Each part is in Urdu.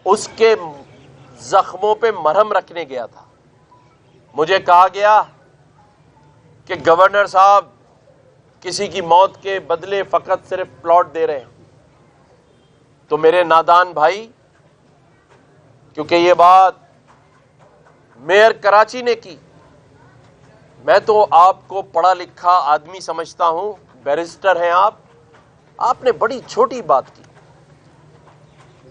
اس کے زخموں پہ مرہم رکھنے گیا تھا. مجھے کہا گیا کہ گورنر صاحب کسی کی موت کے بدلے فقط صرف پلاٹ دے رہے ہیں. تو میرے نادان بھائی، کیونکہ یہ بات میئر کراچی نے کی، میں تو آپ کو پڑھا لکھا آدمی سمجھتا ہوں، بیرسٹر ہیں آپ نے بڑی چھوٹی بات کی.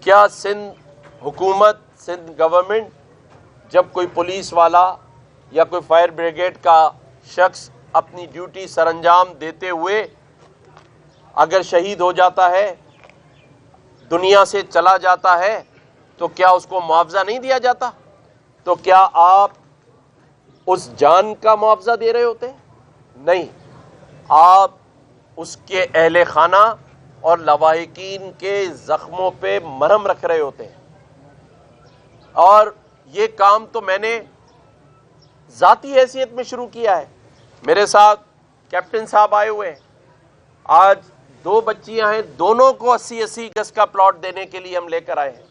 کیا سندھ حکومت، سندھ گورنمنٹ جب کوئی پولیس والا یا کوئی فائر بریگیڈ کا شخص اپنی ڈیوٹی سر انجام دیتے ہوئے اگر شہید ہو جاتا ہے، دنیا سے چلا جاتا ہے، تو کیا اس کو معاوضہ نہیں دیا جاتا؟ تو کیا آپ اس جان کا معاوضہ دے رہے ہوتے؟ نہیں، آپ اس کے اہل خانہ اور لواحقین کے زخموں پہ مرہم رکھ رہے ہوتے ہیں. اور یہ کام تو میں نے ذاتی حیثیت میں شروع کیا ہے. میرے ساتھ کیپٹن صاحب آئے ہوئے ہیں. آج 2 بچیاں ہیں، دونوں کو 80-80 گز کا پلاٹ دینے کے لیے ہم لے کر آئے ہیں.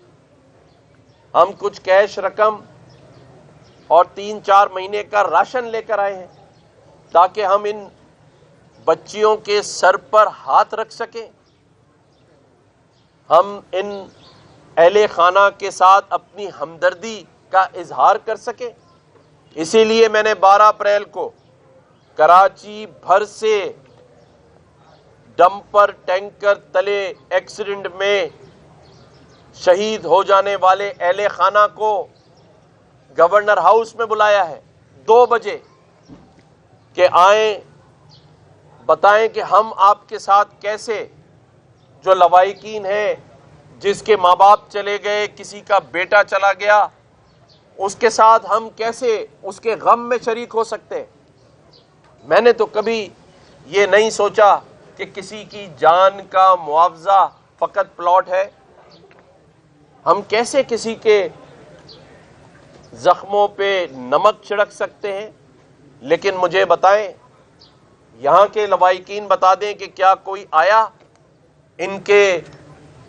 ہم کچھ کیش رقم اور 3-4 مہینے کا راشن لے کر آئے ہیں تاکہ ہم ان بچیوں کے سر پر ہاتھ رکھ سکیں، ہم ان اہل خانہ کے ساتھ اپنی ہمدردی کا اظہار کر سکیں. اسی لیے میں نے 12 اپریل کو کراچی بھر سے ڈمپر ٹینکر تلے ایکسیڈنٹ میں شہید ہو جانے والے اہل خانہ کو گورنر ہاؤس میں بلایا ہے 2 بجے کہ آئیں، بتائیں کہ ہم آپ کے ساتھ کیسے، جو لواحقین ہیں، جس کے ماں باپ چلے گئے، کسی کا بیٹا چلا گیا، اس کے ساتھ ہم کیسے اس کے غم میں شریک ہو سکتے. میں نے تو کبھی یہ نہیں سوچا کہ کسی کی جان کا معاوضہ فقط پلاٹ ہے. ہم کیسے کسی کے زخموں پہ نمک چھڑک سکتے ہیں؟ لیکن مجھے بتائیں، یہاں کے لواحقین بتا دیں کہ کیا کوئی آیا ان کے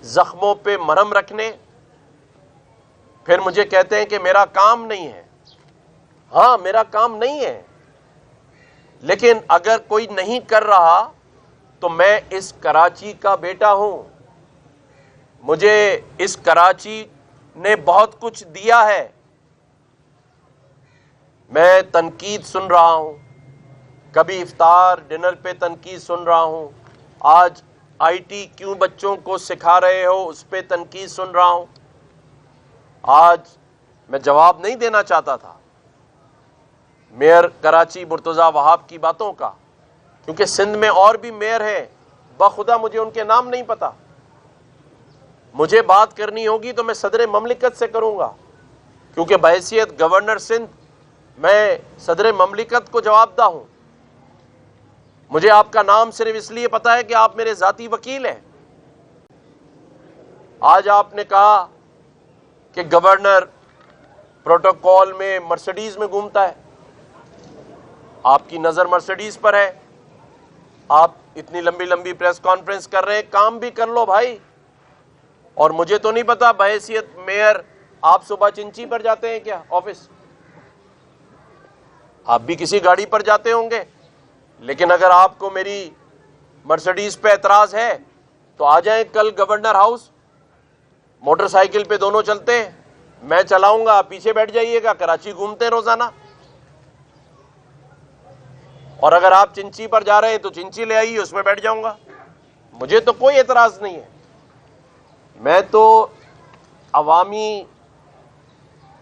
زخموں پہ مرہم رکھنے؟ پھر مجھے کہتے ہیں کہ میرا کام نہیں ہے. ہاں، میرا کام نہیں ہے، لیکن اگر کوئی نہیں کر رہا تو میں اس کراچی کا بیٹا ہوں. مجھے اس کراچی نے بہت کچھ دیا ہے. میں تنقید سن رہا ہوں، کبھی افطار ڈنر پہ تنقید سن رہا ہوں، آج آئی ٹی کیوں بچوں کو سکھا رہے ہو اس پہ تنقید سن رہا ہوں. آج میں جواب نہیں دینا چاہتا تھا میئر کراچی مرتضیٰ وہاب کی باتوں کا، کیونکہ سندھ میں اور بھی میئر ہیں، بخدا مجھے ان کے نام نہیں پتا. مجھے بات کرنی ہوگی تو میں صدر مملکت سے کروں گا، کیونکہ بحیثیت گورنر سندھ میں صدر مملکت کو جواب دہ ہوں. مجھے آپ کا نام صرف اس لیے پتا ہے کہ آپ میرے ذاتی وکیل ہیں. آج آپ نے کہا کہ گورنر پروٹوکول میں مرسڈیز میں گھومتا ہے. آپ کی نظر مرسڈیز پر ہے، آپ اتنی لمبی لمبی پریس کانفرنس کر رہے ہیں، کام بھی کر لو بھائی. اور مجھے تو نہیں پتا بحیثیت میئر آپ صبح چنچی پر جاتے ہیں کیا آفس؟ آپ بھی کسی گاڑی پر جاتے ہوں گے. لیکن اگر آپ کو میری مرسڈیز پہ اعتراض ہے تو آ جائیں کل گورنر ہاؤس، موٹر سائیکل پہ دونوں چلتے ہیں، میں چلاؤں گا، آپ پیچھے بیٹھ جائیے گا، کراچی گھومتے ہیں روزانہ. اور اگر آپ چنچی پر جا رہے ہیں تو چنچی لے آئیے، اس میں بیٹھ جاؤں گا، مجھے تو کوئی اعتراض نہیں ہے. میں تو عوامی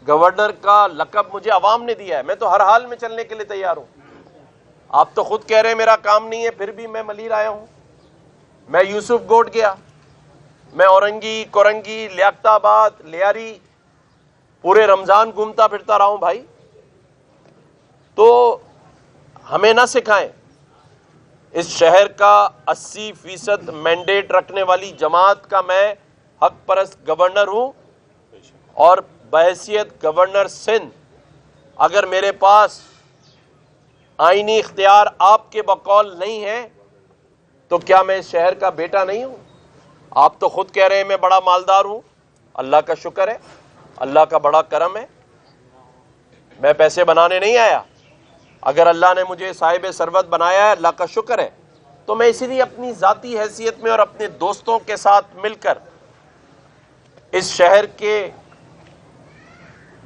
گورنر کا لقب مجھے عوام نے دیا ہے، میں تو ہر حال میں چلنے کے لیے تیار ہوں. آپ تو خود کہہ رہے ہیں میرا کام نہیں ہے، پھر بھی میں ملیر آیا ہوں. میں یوسف گوٹ گیا، میں اورنگی، کورنگی، لیاقت آباد، لیاری پورے رمضان گھومتا پھرتا رہا ہوں بھائی. تو ہمیں نہ سکھائیں. اس شہر کا 80% مینڈیٹ رکھنے والی جماعت کا میں حق پرست گورنر ہوں، اور بحیثیت گورنر سندھ اگر میرے پاس آئینی اختیار آپ کے بقول نہیں ہے تو کیا میں اس شہر کا بیٹا نہیں ہوں؟ آپ تو خود کہہ رہے ہیں میں بڑا مالدار ہوں. اللہ کا شکر ہے, اللہ کا بڑا کرم ہے. میں پیسے بنانے نہیں آیا. اگر اللہ نے مجھے صاحب ثروت بنایا ہے, اللہ کا شکر ہے, تو میں اسی لیے اپنی ذاتی حیثیت میں اور اپنے دوستوں کے ساتھ مل کر اس شہر کے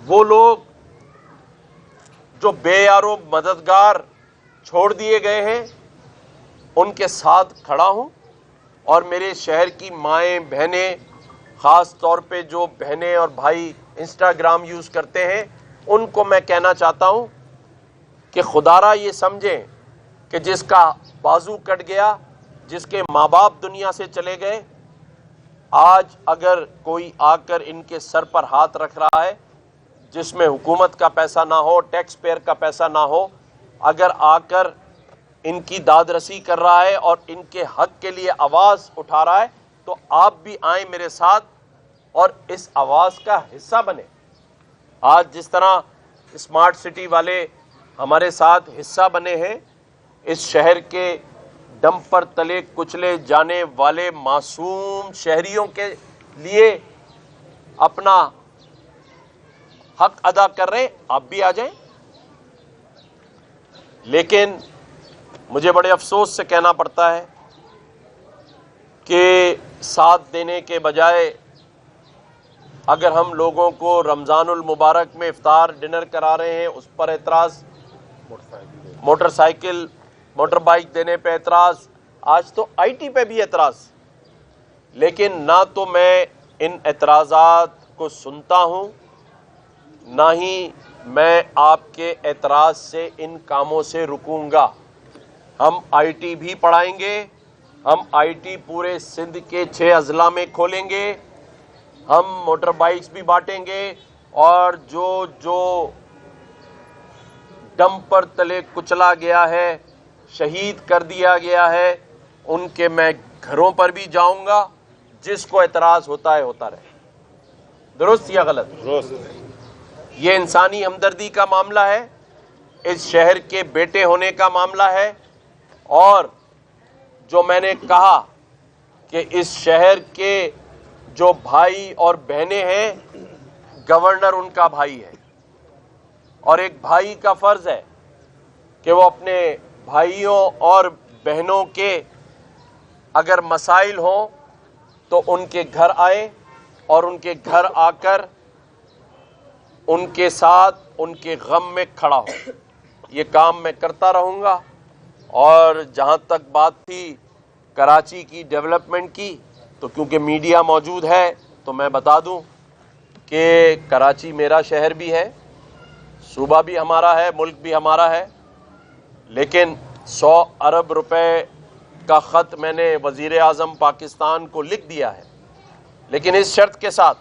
وہ لوگ جو بے یار و مددگار چھوڑ دیے گئے ہیں ان کے ساتھ کھڑا ہوں. اور میرے شہر کی مائیں بہنیں, خاص طور پہ جو بہنیں اور بھائی انسٹاگرام یوز کرتے ہیں, ان کو میں کہنا چاہتا ہوں کہ خدارا یہ سمجھیں کہ جس کا بازو کٹ گیا, جس کے ماں باپ دنیا سے چلے گئے, آج اگر کوئی آ کر ان کے سر پر ہاتھ رکھ رہا ہے جس میں حکومت کا پیسہ نہ ہو, ٹیکس پیئر کا پیسہ نہ ہو, اگر آ کر ان کی داد رسی کر رہا ہے اور ان کے حق کے لیے آواز اٹھا رہا ہے, تو آپ بھی آئیں میرے ساتھ اور اس آواز کا حصہ بنیں. آج جس طرح اسمارٹ سٹی والے ہمارے ساتھ حصہ بنے ہیں, اس شہر کے ڈمپر تلے کچلے جانے والے معصوم شہریوں کے لیے اپنا حق ادا کر رہے ہیں, آپ بھی آ جائیں. لیکن مجھے بڑے افسوس سے کہنا پڑتا ہے کہ ساتھ دینے کے بجائے اگر ہم لوگوں کو رمضان المبارک میں افطار ڈنر کرا رہے ہیں اس پر اعتراض, موٹر بائیک دینے پہ اعتراض, آج تو آئی ٹی پہ بھی اعتراض. لیکن نہ تو میں ان اعتراضات کو سنتا ہوں, نہ ہی میں آپ کے اعتراض سے ان کاموں سے رکوں گا. ہم آئی ٹی بھی پڑھائیں گے, ہم آئی ٹی پورے سندھ کے 6 اضلاع میں کھولیں گے, ہم موٹر بائکس بھی بانٹیں گے, اور جو ڈمپر تلے کچلا گیا ہے, شہید کر دیا گیا ہے, ان کے میں گھروں پر بھی جاؤں گا. جس کو اعتراض ہوتا ہے ہوتا رہے. درست یا غلط؟ درست. یہ انسانی ہمدردی کا معاملہ ہے, اس شہر کے بیٹے ہونے کا معاملہ ہے, اور جو میں نے کہا کہ اس شہر کے جو بھائی اور بہنیں ہیں, گورنر ان کا بھائی ہے, اور ایک بھائی کا فرض ہے کہ وہ اپنے بھائیوں اور بہنوں کے اگر مسائل ہوں تو ان کے گھر آئے اور ان کے گھر آ کر ان کے ساتھ ان کے غم میں کھڑا ہو. یہ کام میں کرتا رہوں گا. اور جہاں تک بات تھی کراچی کی ڈیولپمنٹ کی, تو کیونکہ میڈیا موجود ہے تو میں بتا دوں کہ کراچی میرا شہر بھی ہے, صوبہ بھی ہمارا ہے, ملک بھی ہمارا ہے. لیکن 100 ارب روپے کا خط میں نے وزیر اعظم پاکستان کو لکھ دیا ہے, لیکن اس شرط کے ساتھ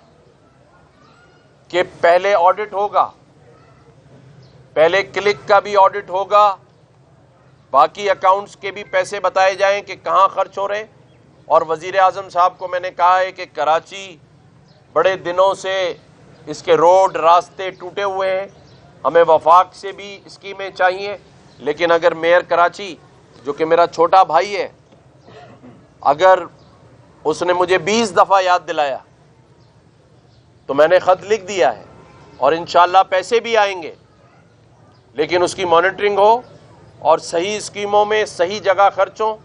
کہ پہلے آڈٹ ہوگا, پہلے کلک کا بھی آڈٹ ہوگا, باقی اکاؤنٹس کے بھی پیسے بتائے جائیں کہ کہاں خرچ ہو رہے. اور وزیر اعظم صاحب کو میں نے کہا ہے کہ کراچی بڑے دنوں سے اس کے روڈ راستے ٹوٹے ہوئے ہیں, ہمیں وفاق سے بھی اسکیمیں چاہیے. لیکن اگر میئر کراچی جو کہ میرا چھوٹا بھائی ہے, اگر اس نے مجھے 20 دفعہ یاد دلایا تو میں نے خط لکھ دیا ہے, اور انشاءاللہ پیسے بھی آئیں گے, لیکن اس کی مانیٹرنگ ہو اور صحیح اسکیموں میں صحیح جگہ خرچ ہوں.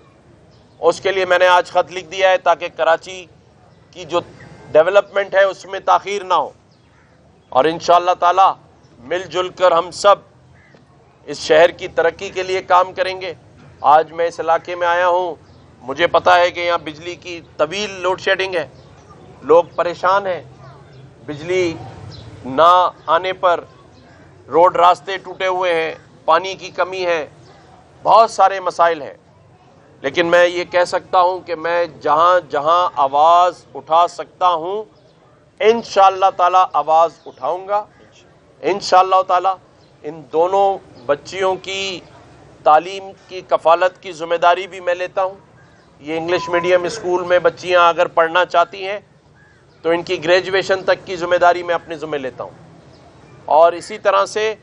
اس کے لیے میں نے آج خط لکھ دیا ہے تاکہ کراچی کی جو ڈیولپمنٹ ہے اس میں تاخیر نہ ہو, اور انشاءاللہ تعالی مل جل کر ہم سب اس شہر کی ترقی کے لیے کام کریں گے. آج میں اس علاقے میں آیا ہوں, مجھے پتا ہے کہ یہاں بجلی کی طویل لوڈ شیڈنگ ہے, لوگ پریشان ہیں, بجلی نہ آنے پر روڈ راستے ٹوٹے ہوئے ہیں, پانی کی کمی ہے, بہت سارے مسائل ہیں. لیکن میں یہ کہہ سکتا ہوں کہ میں جہاں جہاں آواز اٹھا سکتا ہوں انشاءاللہ تعالی آواز اٹھاؤں گا. انشاءاللہ تعالی ان دونوں بچیوں کی تعلیم کی کفالت کی ذمہ داری بھی میں لیتا ہوں. یہ انگلش میڈیم اسکول میں بچیاں اگر پڑھنا چاہتی ہیں تو ان کی گریجویشن تک کی ذمہ داری میں اپنے ذمہ لیتا ہوں. اور اسی طرح سے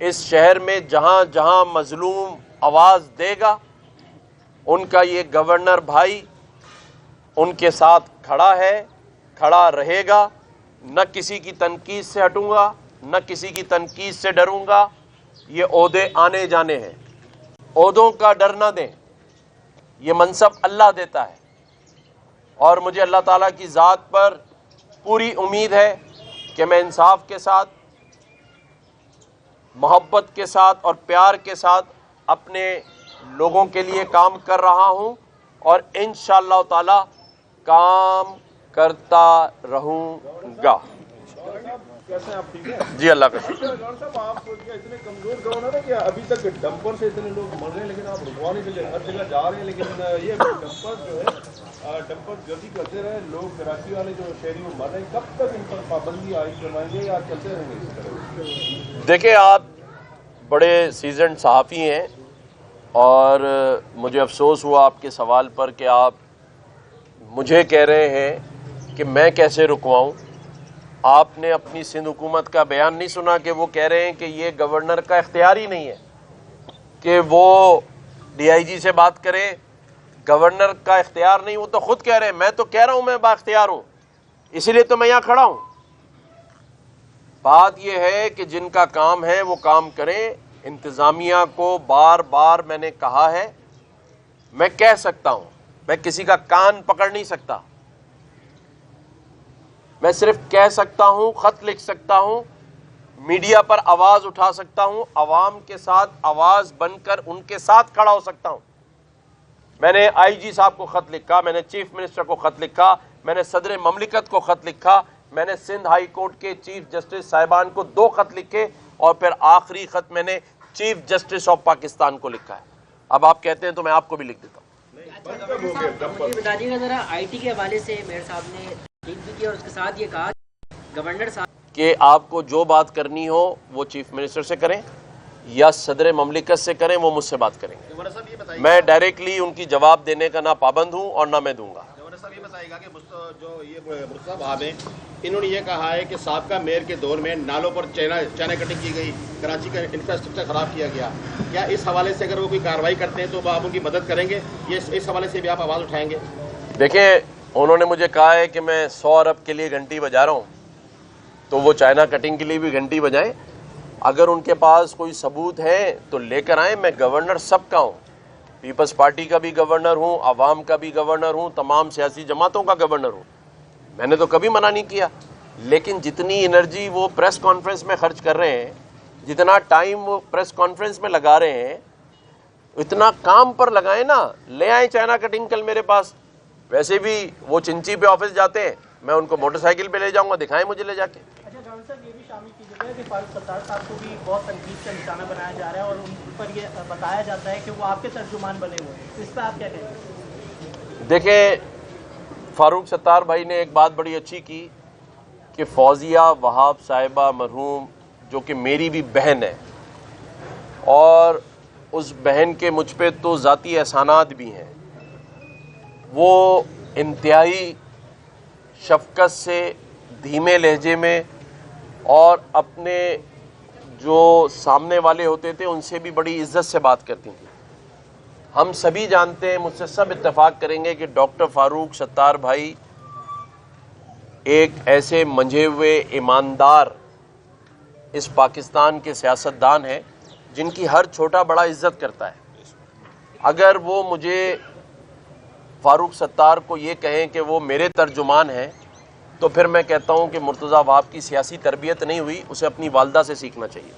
اس شہر میں جہاں جہاں مظلوم آواز دے گا ان کا یہ گورنر بھائی ان کے ساتھ کھڑا ہے, کھڑا رہے گا, نہ کسی کی تنقید سے ہٹوں گا، نہ کسی کی تنقید سے ڈروں گا. یہ عہدے آنے جانے ہیں، عہدوں کا ڈر نہ دیں. یہ منصب اللہ دیتا ہے اور مجھے اللہ تعالیٰ کی ذات پر پوری امید ہے کہ میں انصاف کے ساتھ، محبت کے ساتھ اور پیار کے ساتھ اپنے لوگوں کے لیے کام کر رہا ہوں اور انشاءاللہ تعالی کام کرتا رہوں گا. کیسے آپ ٹھیک ہیں؟ جی اللہ کا شکر. ڈاکٹر صاحب آپ اتنے کمزور گورنر ہیں کہ ابھی تک ڈمپر سے اتنے لوگ مر رہے ہیں لیکن آپ رکوا نہیں چلے، ہر جگہ جا رہے ہیں لیکن یہ ڈمپر جو ہے ڈمپر جلدی کرتے رہے، لوگ کراچی والے جو شہری وہ مر رہے ہیں، کب تک ان پر پابندی عائد کروائیں گے یا چلتے رہیں گے اسی طرح؟ دیکھیں آپ بڑے سیزنڈ صحافی ہیں اور مجھے افسوس ہوا آپ کے سوال پر کہ آپ مجھے کہہ رہے ہیں کہ میں کیسے رکواؤں. آپ نے اپنی سندھ حکومت کا بیان نہیں سنا کہ وہ کہہ رہے ہیں کہ یہ گورنر کا اختیار ہی نہیں ہے کہ وہ ڈی آئی جی سے بات کرے. گورنر کا اختیار نہیں، وہ تو خود کہہ رہے ہیں. میں تو کہہ رہا ہوں میں با اختیار ہوں، اسی لیے تو میں یہاں کھڑا ہوں. بات یہ ہے کہ جن کا کام ہے وہ کام کریں. انتظامیہ کو بار بار میں نے کہا ہے، میں کہہ سکتا ہوں، میں کسی کا کان پکڑ نہیں سکتا، میں صرف کہہ سکتا ہوں، خط لکھ سکتا ہوں، میڈیا پر آواز اٹھا سکتا ہوں، عوام کے ساتھ آواز بن کر ان کے ساتھ کھڑا ہو سکتا ہوں. میں نے آئی جی صاحب کو خط لکھا، میں نے چیف منسٹر کو خط لکھا، میں نے صدر مملکت کو خط لکھا، میں نے سندھ ہائی کورٹ کے چیف جسٹس صاحبان کو 2 خط لکھے اور پھر آخری خط میں نے چیف جسٹس آف پاکستان کو لکھا ہے. اب آپ کہتے ہیں تو میں آپ کو بھی لکھ دیتا ہوں. مجھے بتا دیجیے گا ذرا، آئی ٹی کے حوالے سے میئر صاحب نے ٹھیک بھی کیا اور اس کے ساتھ یہ کہا گورنر صاحب کہ آپ کو جو بات کرنی ہو وہ چیف منسٹر سے کریں یا صدر مملکت سے کریں، وہ مجھ سے بات کریں گے. میں ڈائریکٹلی ان کی جواب دینے کا نہ پابند ہوں اور نہ میں دوں گا. گورنر صاحب یہ بتائے گا کہ جو یہ مرتضیٰ صاحب ہیں انہوں نے یہ کہا ہے کہ سابقہ میئر کے دور میں نالوں پر چائنا کٹنگ کی گئی، کراچی کا انفراسٹرکچر خراب کیا گیا. کیا اس حوالے سے اگر وہ کوئی کارروائی کرتے ہیں تو آپ ان کی مدد کریں گے؟ یہ اس حوالے سے بھی آپ آواز اٹھائیں گے؟ دیکھیں انہوں نے مجھے کہا ہے کہ میں 100 ارب کے لیے گھنٹی بجا رہا ہوں، تو وہ چائنا کٹنگ کے لیے بھی گھنٹی بجائیں. اگر ان کے پاس کوئی ثبوت ہے تو لے کر آئیں. میں گورنر سب کا ہوں، پیپلز پارٹی کا بھی گورنر ہوں، عوام کا بھی گورنر ہوں، تمام سیاسی جماعتوں کا گورنر ہوں. میں نے تو کبھی منع نہیں کیا، لیکن جتنی انرجی وہ پریس کانفرنس میں خرچ کر رہے ہیں، جتنا ٹائم وہ پریس کانفرنس میں لگا رہے ہیں، اتنا کام پر لگائیں نا. لے آئیں چائنا کٹنگ کل میرے پاس. ویسے بھی وہ چنچی پہ آفس جاتے ہیں، میں ان کو موٹر سائیکل پہ لے جاؤں گا، دکھائیں مجھے لے جا کے. اچھا ڈاکٹر صاحب یہ بھی شامل کیجیے گا کہ فاروق ستار صاحب کو بھی بہت تنقید کا نشانہ بنایا جا رہا ہے اور ان پر یہ بتایا جاتا ہے کہ وہ آپ کے ترجمان بنے ہوئے ہیں، اس پہ آپ کیا کہیں گے؟ دیکھیں فاروق ستار بھائی نے ایک بات بڑی اچھی کی کہ فوزیہ وہاب صاحبہ مرحوم جو کہ میری بھی بہن ہے اور اس بہن کے مجھ پہ تو ذاتی احسانات بھی ہیں، وہ انتہائی شفقت سے، دھیمے لہجے میں اور اپنے جو سامنے والے ہوتے تھے ان سے بھی بڑی عزت سے بات کرتی تھیں. ہم سبھی جانتے ہیں، مجھ سے سب اتفاق کریں گے کہ ڈاکٹر فاروق ستار بھائی ایک ایسے منجھے ہوئے ایماندار اس پاکستان کے سیاستدان ہیں جن کی ہر چھوٹا بڑا عزت کرتا ہے. اگر وہ مجھے فاروق ستار کو یہ کہیں کہ وہ میرے ترجمان ہیں تو پھر میں کہتا ہوں کہ مرتضیٰ وہاب کی سیاسی تربیت نہیں ہوئی، اسے اپنی والدہ سے سیکھنا چاہیے.